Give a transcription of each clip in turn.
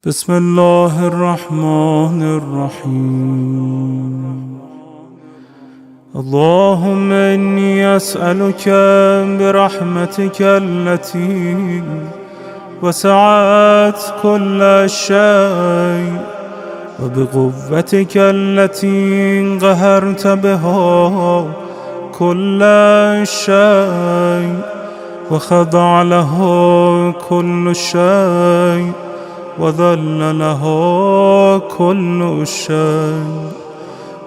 بسم الله الرحمن الرحيم. اللهم إني أسألك برحمتك التي وسعت كل شيء وبقوتك التي قهرت بها كل شيء وخضع له كل شيء وذل له كل شيء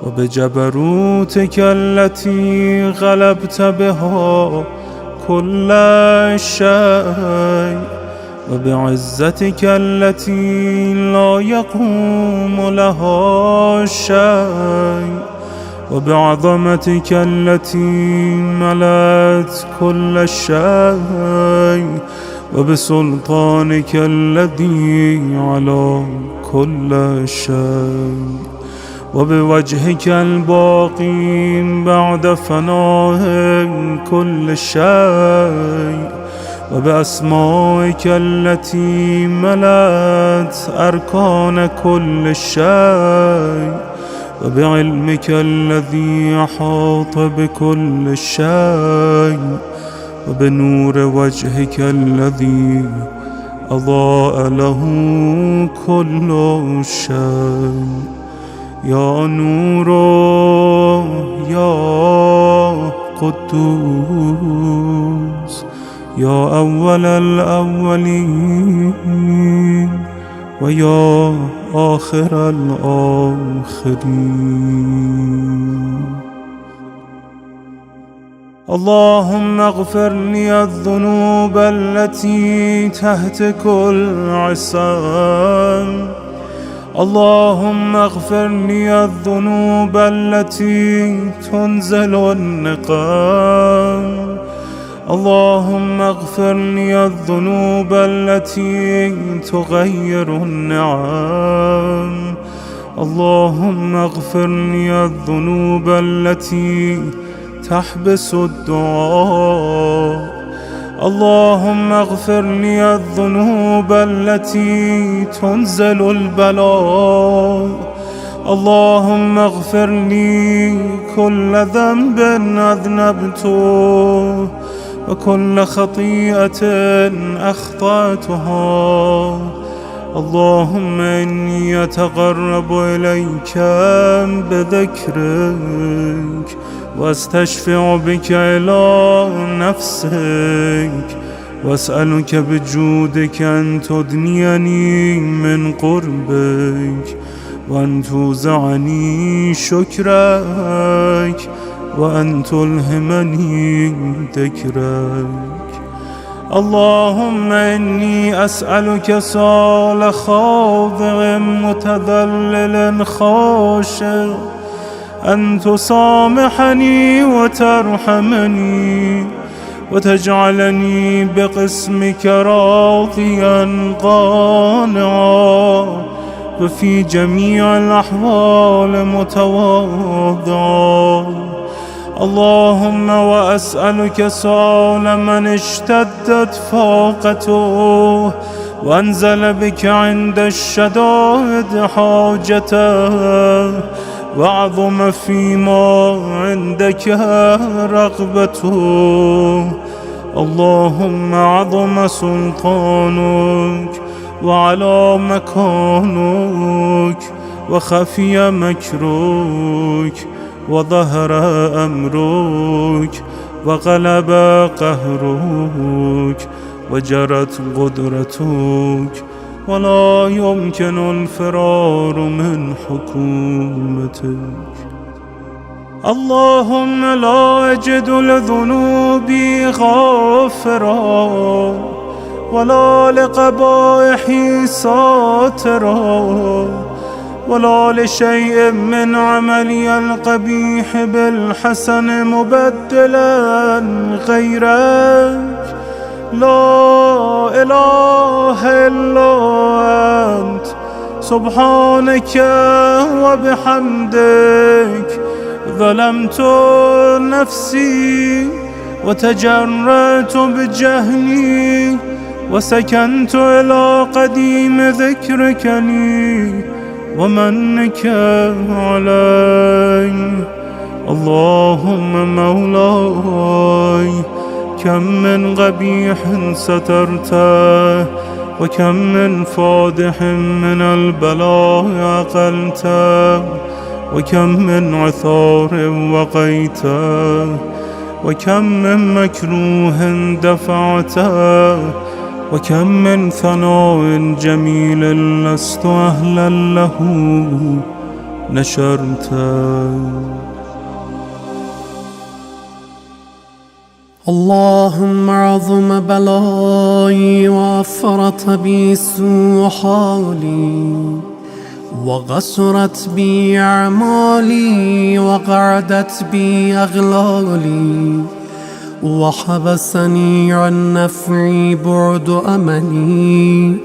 وبجبروتك التي غلبت بها كل شيء وبعزتك التي لا يقوم لها شيء وبعظمتك التي ملأت كل شيء وبسلطانك الذي على كل شيء وبوجهك الباقي بعد فناء كل شيء وبأسمائك التي ملأت أركان كل شيء وبعلمك الذي أحاط بكل شيء وبنور وجهك الذي أضاء له كل شيء. يا نور يا قدوس يا أول الأولين ويا آخر الآخرين. اللهم اغفر لي الذنوب التي تهتك العصام. اللهم اغفر لي الذنوب التي تنزل النقام. اللهم اغفر لي الذنوب التي تغير النعم. اللهم اغفر لي الذنوب التي تحبس الدعاء. اللهم اغفر لي الذنوب التي تنزل البلاء. اللهم اغفر لي كل ذنب أذنبته وكل خطيئة أخطأتها. اللهم إني أتقرب إليك بذكرك واستشفع بك إلى نفسك واسألك بجودك أن تدنيني من قربك وأن توزعني شكرك وأن تلهمني ذكرك. اللهم إني أسألك سؤال خاضع متذلل خاشع أن تسامحني وترحمني وتجعلني بقسمك راضيا قانعا وفي جميع الأحوال متواضعا. اللهم وأسألك سؤال من اشتدت فاقته وانزل بك عند الشدائد حاجته وعظم فيما عندك رغبته. اللهم عظم سلطانك وعلى مكانك وخفي مكرك وظهر أمرك وغلب قهرك وجرت قدرتك ولا يمكن الفرار من حكومتك. اللهم لا أجد لذنوبي غافرا ولا لقبائحي ساترا ولا لشيء من عملي القبيح بالحسن مبدلا غيرك. لا إله إلا أنت سبحانك وبحمدك ظلمت نفسي وتجرأت بجهلي وسكنت إلى قديم ذكرك لي ومنك علي. اللهم مولاي كم من قبيح سترته، وكم من فادح من البلاء عقلته، وكم من عثار وقيته، وكم من مكروه دفعته، وكم من ثناء جميل لست أهلا له نشرته. اللهم عظم بلائي وافرط بي سوء حالي، وغسرت بي أعمالي، وقعدت بي أغلالي، وحبسني عن نفعي بعد أملي،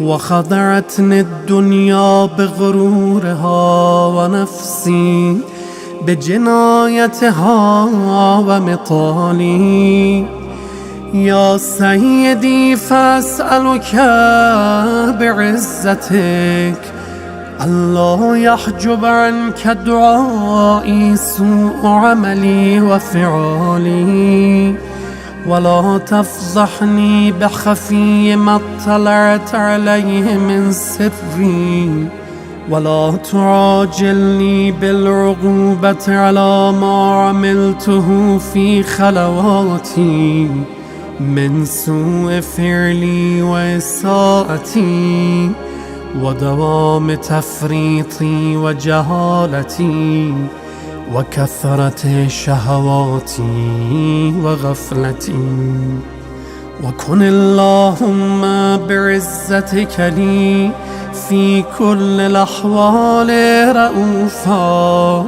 وخدعتني الدنيا بغرورها، ونفسي بجنايتها ومطالي. يا سيدي فأسألك بعزتك ألا يحجب عنك دعائي سوء عملي وفعالي، ولا تفضحني بخفي ما اطلعت عليه من سري، ولا تعاجلني بالعقوبة على ما عملته في خلواتي من سوء فعلي وإساءتي ودوام تفريطي وجهالتي وكثرة شهواتي وغفلتي. وكن اللهم بعزتك لي في كل الأحوال رؤوفا،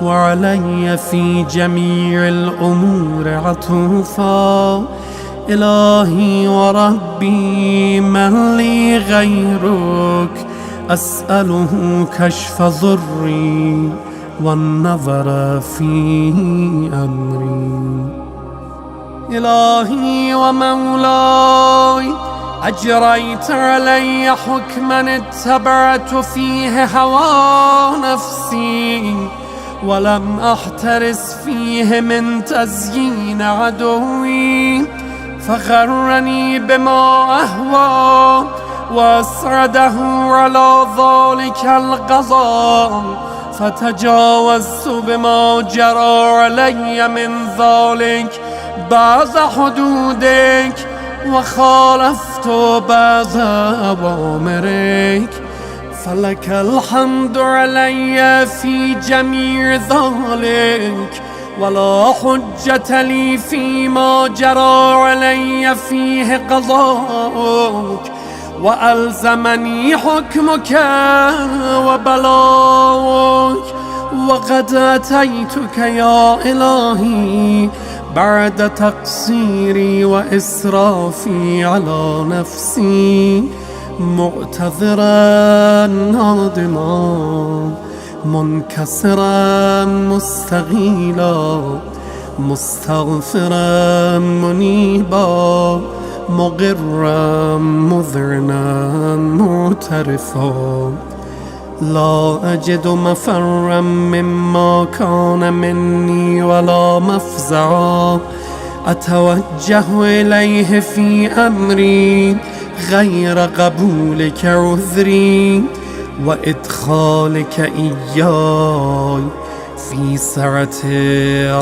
وعلي في جميع الأمور عطوفا. إلهي وربي من لي غيرك، أسأله كشف ضري والنظر في أمري. إلهي ومولاي أجريت علي حكما اتبعت فيه هوى نفسي، ولم أحترس فيه من تزيين عدوي، فغرني بما أهوى وأسعده على ذلك القضاء، فتجاوزت بما جرى علي من ذلك بعض حدودك، وخالفت بعض أوامرك، فلك الحمد علي في جميع ذلك، ولا حجة لي فيما جرى علي فيه قضاءك، وألزمني حكمك وبلاغك. وقد أتيتك يا إلهي بعد تقصيري وإسرافي على نفسي، معتذرا نادما منكسرا مستغيلا، مستغفرا منيبا، مقرا مذعنا معترفا. لا أجد مفرا مما كان مني ولا مفزعا أتوجه إليه في أمري غير قبولك عذري وإدخالك إياي في سعة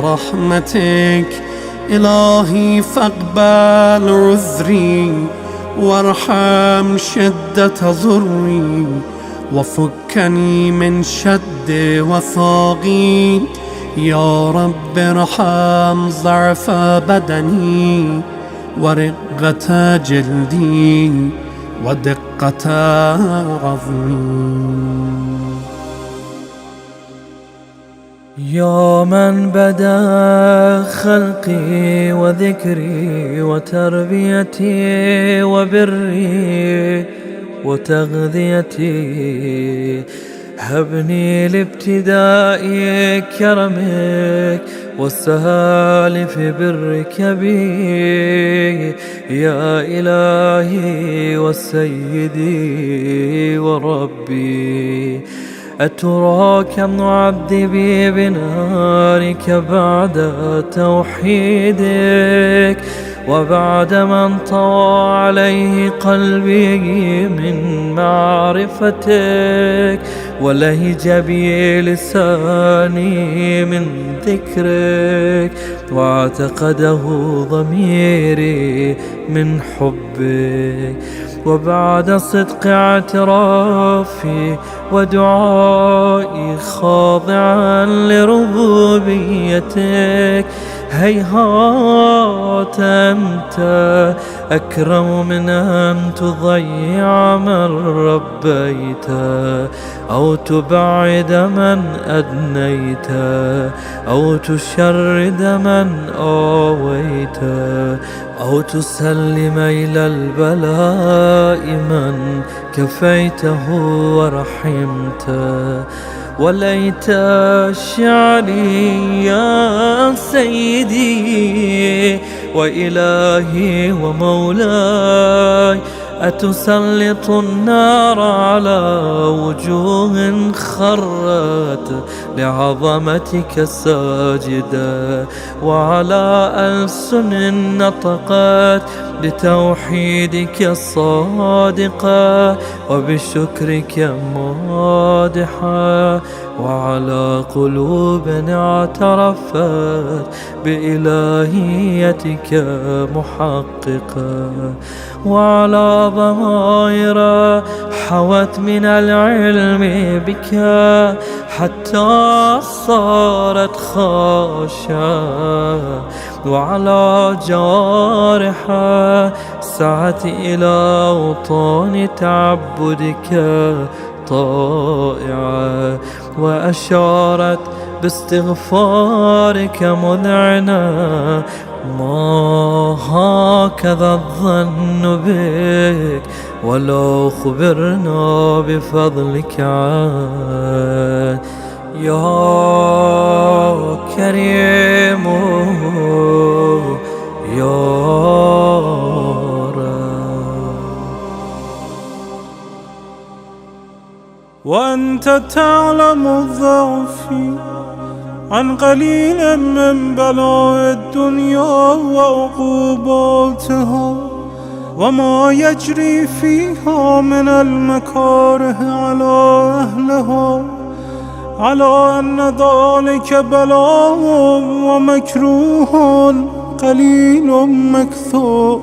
رحمتك. إلهي فاقبل عذري وارحم شدة ضري، وفكني من شد وثاقي. يا رب ارحم ضعف بدني ورقة جلدي ودقة عظمي. يا من بدا خلقي وذكري وتربيتي وبري وتغذيتي، هبني لابتداء كرمك والسهال في برك بي يا إلهي وسيدي وربي. أترى كم نعذبي بنارك بعد توحيدك وبعد ما انطوى عليه قلبي من معرفتك ولهج بي لساني من ذكرك واعتقده ضميري من حبك وبعد صدق اعترافي ودعائي خاضعا لربوبيتك هيهات أنت أكرم من أن تضيع من ربيت أو تبعد من أدنيت أو تشرد من آويت أو تسلم إلى البلاء من كفيته ورحمته. وليت شعري يا سيدي وإلهي ومولاي أتسلط النار على وجوه خرت لعظمتك ساجدة وعلى ألسن نطقت بتوحيدك الصادقة وبشكرك مادحة وعلى قلوب اعترفت بإلهيتك محققة وعلى ضمائر حوت من العلم بك حتى صارت خاشعة وعلى جوارح سعت إلى أوطان تعبدك طائعة وأشارت باستغفارك مذعنة ما هكذا الظن بك ولو خبرنا بفضلك عنه يا كريم يا وأنت تعلم ضعفي عن قليل من بلاء الدنيا وعقوباتها وما يجري فيها من المكاره على أهلها على أن ذلك بلاء ومكروه قليل مكثور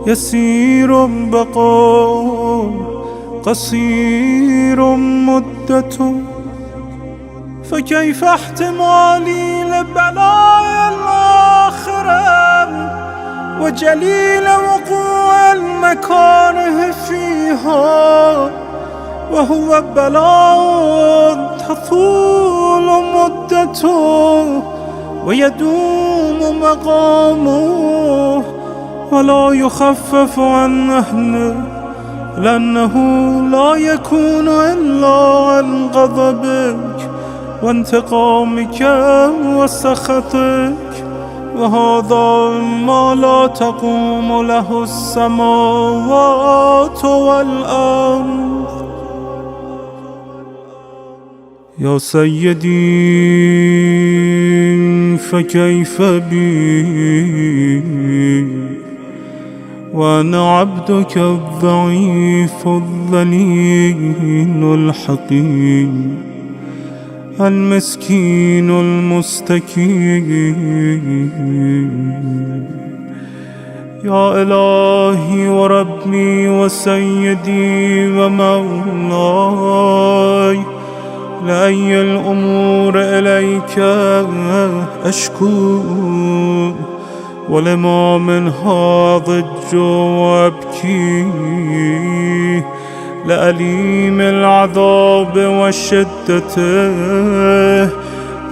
يسير بقاء قصير مدة. فكيف احتمالي لبلاء الآخرة وجليل وقوع المكاره فيها وهو بلاء تطول مدته ويدوم مقامه ولا يخفف عن أهله لأنه لا يكون إلا عن غضبك وانتقامك وسخطك وهذا ما لا تقوم له السماوات والأرض. يا سيدي فكيف بي وأنا عبدك الضعيف الذليل الحقير المسكين المستكين. يا إلهي وربي وسيدي ومولاي لأي الأمور إليك أشكو ولما منها ضج وأبكي لأليم العذاب والشدة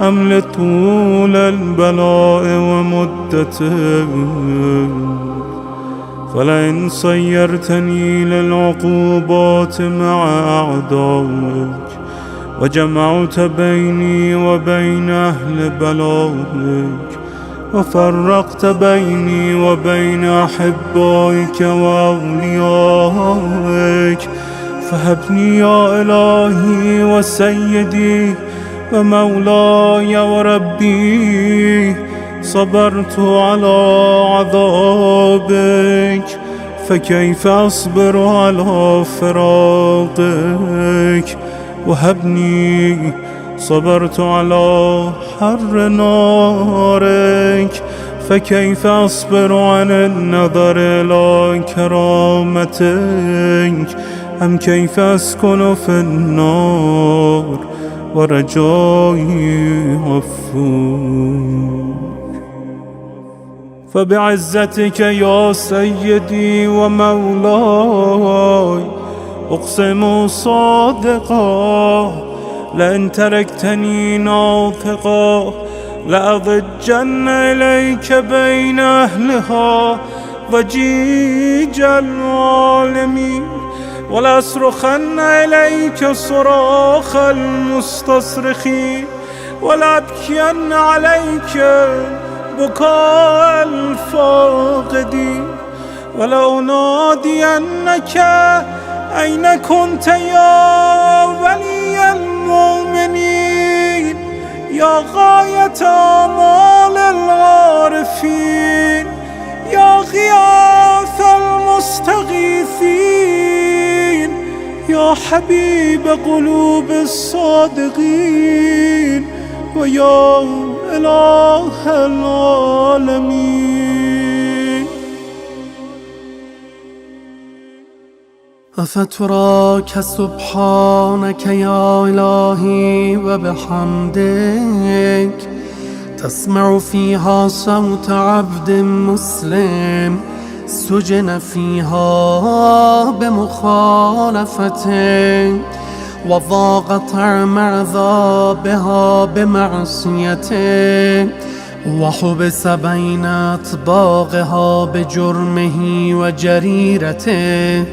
أم لطول البلاء ومدته. فلئن صيرتني للعقوبات مع أعدائك وجمعت بيني وبين أهل بلائك، وفرقت بيني وبين أحبائك وأوليائك. فهبني يا إلهي وسيدي ومولاي وربي، صبرت على عذابك، فكيف أصبر على فراقك؟ وهبني، صبرت على حر نارك، فكيف أصبر عن النظر إلى كرامتك؟ أم كيف أسكن في النار ورجائي غفور؟ فبعزتك يا سيدي ومولاي أقسم صادقا، لئن تركتني ناطقا لأضجن إليك بين أهلها ضجيج العالمين، ولأصرخن إليك صراخ المستصرخين، ولأبكين عليك بكاء الفاقدين، ولأنادينك أين كنت يا ولي المؤمنين، يا غاية آمال العارفين، يا غياث المستغيثين، يا حبيب قلوب الصادقين، ويا إله العالمين. أفتراك سبحانك يا إلهي وبحمدك تسمع فيها صوت عبد مسلم سجن فيها بمخالفتك، وضاق طعم عذابها بمعصيته، وحبس بين أطباقها بجرمه وجريرته،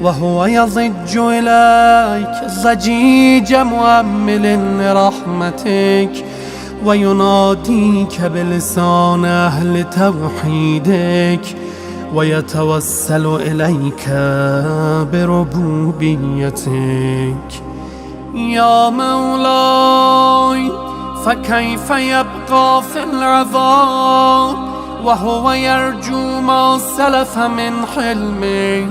وهو يضج إليك ضجيج مؤمل لرحمتك، ويناديك بلسان أهل توحيدك، ويتوسل إليك بربوبيتك. يا مولاي، فكيف يبقى في العذاب وهو يرجو ما سلف من حلمك؟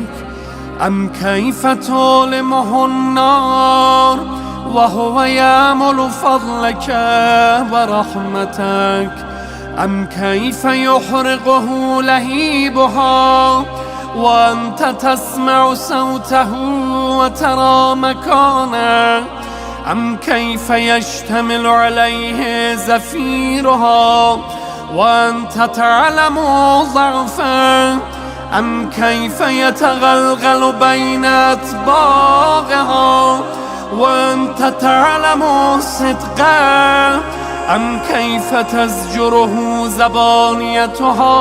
أم كيف تؤلمه النار وهو يأمل فضلك ورحمتك؟ أم كيف يحرقه لهيبها وأنت تسمع صوته وترى مكانه؟ أم كيف يشتمل عليه زفيرها وأنت تعلم ضعفه؟ أم كيف يتغلغل بين أطباقها وأنت تعلم صدقه؟ أم كيف تزجره زبانيتها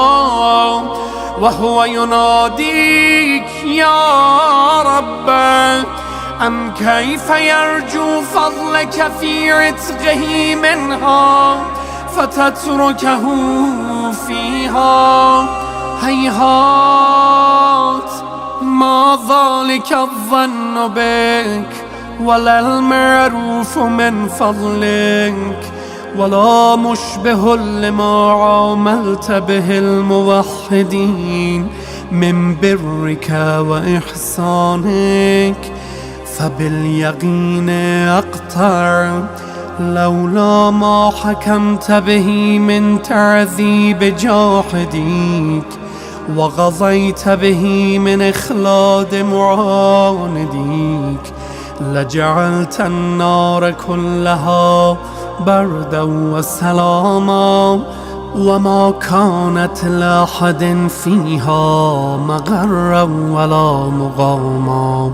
وهو يناديك يا رب؟ أم كيف يرجو فضلك في عتقه منها فتتركه فيها؟ هيهات، ما ذلك الظن بك ولا المعروف من فضلك، ولا مشبه لما عاملت به الموحدين من برك وإحسانك. فباليقين أقطع لولا ما حكمت به من تعذيب جاحديك، وغضيت به من إخلاد معانديك، لجعلت النار كلها بردا وسلاما، وما كانت لأحد فيها مغرا ولا مقاما.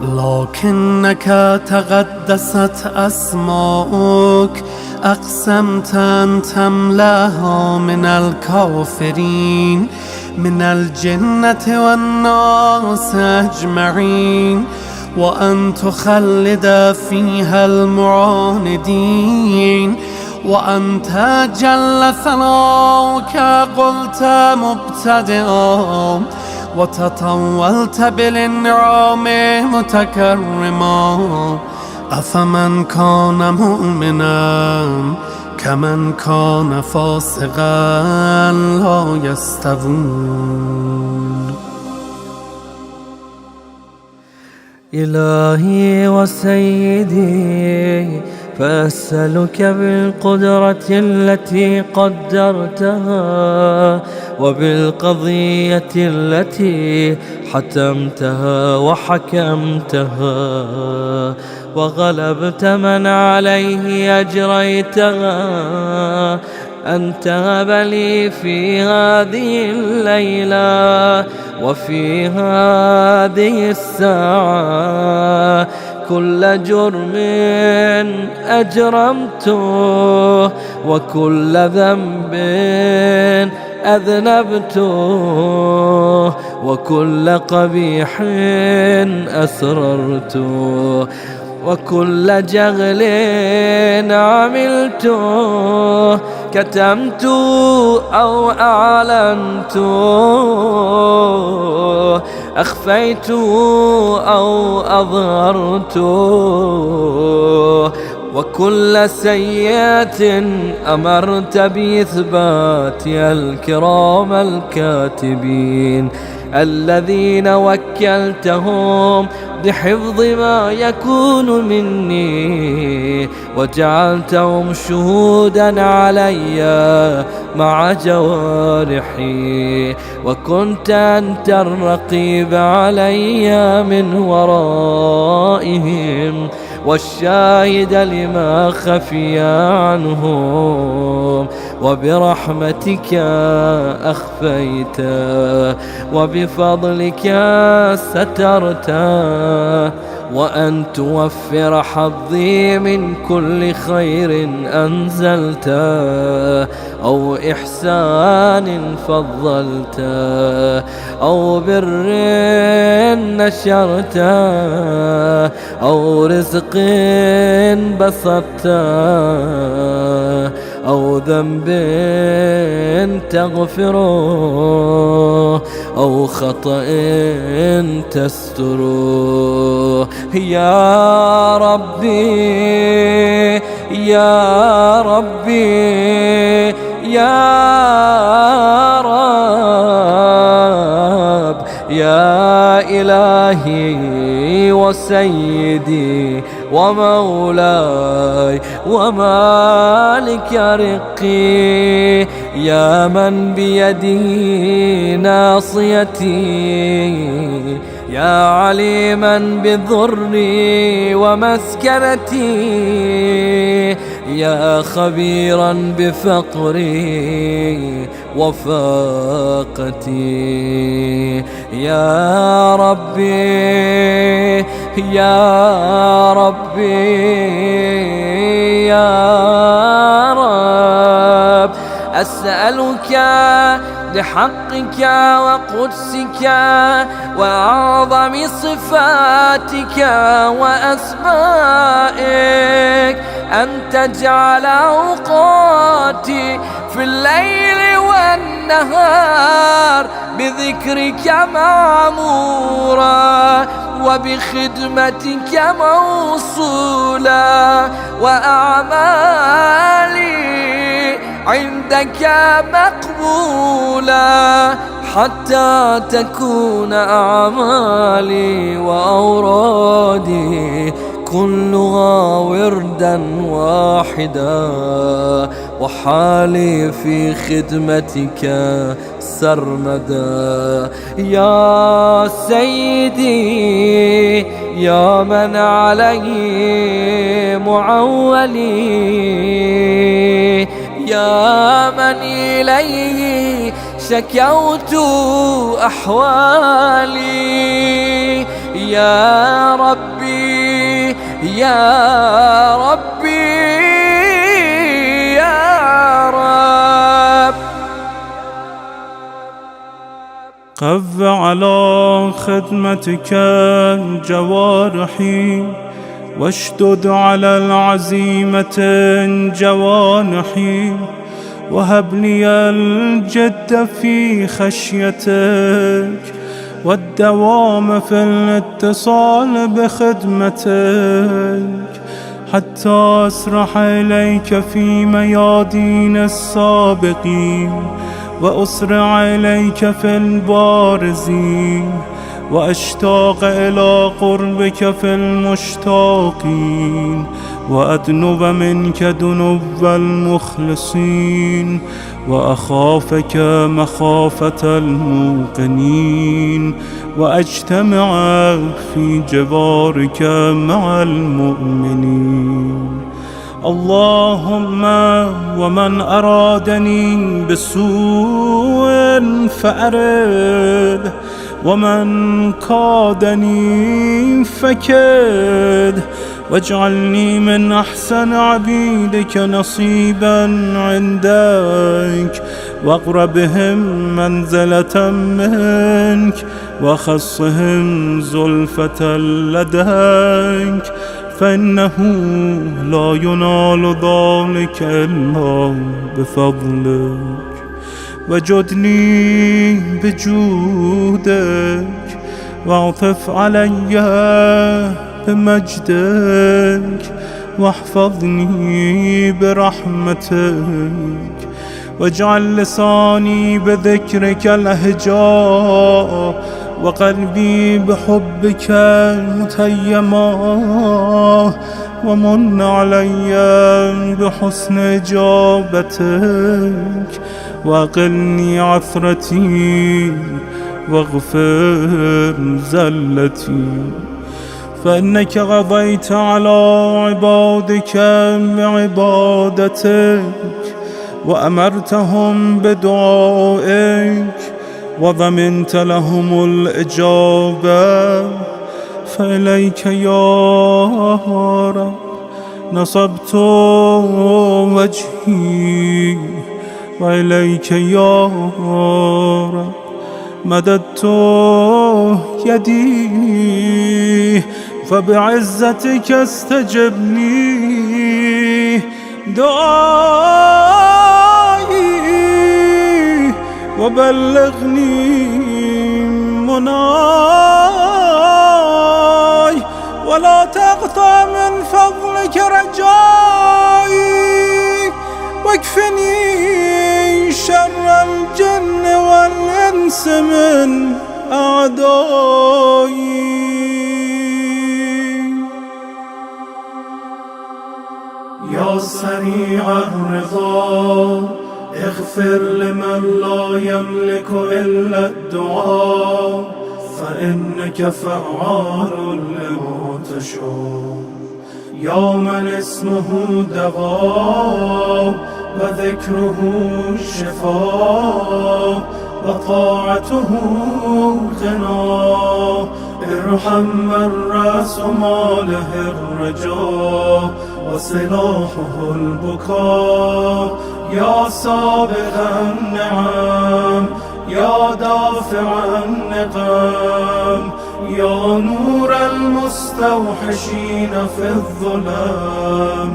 لكنك تقدست أسماؤك، أقسمت أن تملاها من الكافرين من الجنة والناس أجمعين، وأن تخلد فيها المعاندين، وأنت جل ثناؤك قلت مبتدئا وتطولت بالإنعام متكرما. أفمن كان مؤمنا كمن كان فاسقا لا يستوون. إلهي وسيدي، فأسألك بالقدرة التي قدرتها وبالقضية التي حتمتها وحكمتها وغلبت من عليه أجريتها، أن تهب لي في هذه الليلة وفي هذه الساعة كل جرم أجرمته وكل ذنب أذنبته وكل قبيح أسررته وكل جغل عملته كتمت أو أعلنت، أخفيت أو أظهرت، وكل سيئة أمرت بإثباتها الكرام الكاتبين الذين وكلتهم بحفظ ما يكون مني، وجعلتهم شهودا علي مع جوارحي، وكنت أنت الرقيب علي من ورائهم والشاهد لما خفي عنهم، وبرحمتك أخفيت وبفضلك سترت، وأن توفر حظي من كل خير أنزلت أو إحسان فضلت أو بر نشرت أو رزق بسطت أو ذنب تغفره أو خطأ تستره. يا ربي يا ربي يا رب يا إلهي وسيدي ومولاي ومالك رقي، يا من بيده ناصيتي، يا عليما بضري ومسكنتي، يا خبيرا بفقري وفاقتي. يا ربي يا ربي يا رب، أسألك بحقك وقدسك وأعظم صفاتك وأسمائك أن تجعل أوقاتي في الليل والنهار بذكرك معمورا وبخدمتك موصولا، وأعمالي عندك مقبولا، حتى تكون أعمالي وأورادي كلها وردا واحدا، وحالي في خدمتك سرمدا. يا سيدي يا من عليه معولي، يا من إليه شكوت أحوالي، يا ربي يا ربي يا رب، قو على خدمتك جوارحي واشدد على العزيمة جوانحي وهب لي الجد في خشيتك والدوام في الاتصال بخدمتك حتى أسرح إليك في ميادين السابقين وأسرع إليك في البارزين وأشتاق إلى قربك في المشتاقين وأدنب منك دنب المخلصين وأخافك مخافة الموقنين وأجتمع في جوارك مع المؤمنين. اللهم ومن أرادني بسوء فأرد ومن كادني فكد واجعلني من أحسن عبيدك نصيبا عندك واقربهم منزلة منك وخصهم زلفة لديك فإنه لا ينال ذلك إلا بفضلك. وجدني بجودك واعطف علي بمجدك واحفظني برحمتك واجعل لساني بذكرك لهجا وقلبي بحبك متيما ومن علي بحسن إجابتك وأقلني عثرتي واغفر زلتي فإنك قضيت على عبادك بعبادتك وأمرتهم بدعائك وضمنت لهم الإجابة فإليك يا رب نصبت وجهي وإليك يا رب مددت يدي فبعزتك استجب لي دعائي وبلغني مناي ولا تقطع من فضلك رجائي واكفني شر الجن والإنس من أعدائي. يا سريع الرضا اغفر لمن لا يملك إلا الدعاء فإنك فعال لما تشاء. يا من اسمه دواء وذكره شفاء وطاعته غنى ارحم من رأس ماله الرجاء وسلاحه البكاء. يا سابق النعم يا دافع النقم يا نور المستوحشين في الظلام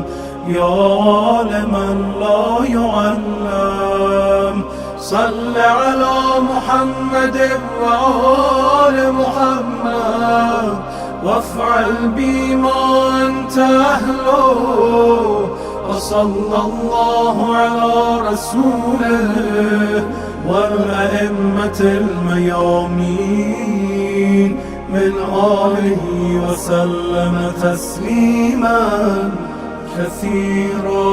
يا عالما لا يعلم صل على محمد وآل محمد وافعل بما أنت أهله وصلى الله على رسوله والأئمة الميامين من آله وسلم تسليما كثيرا.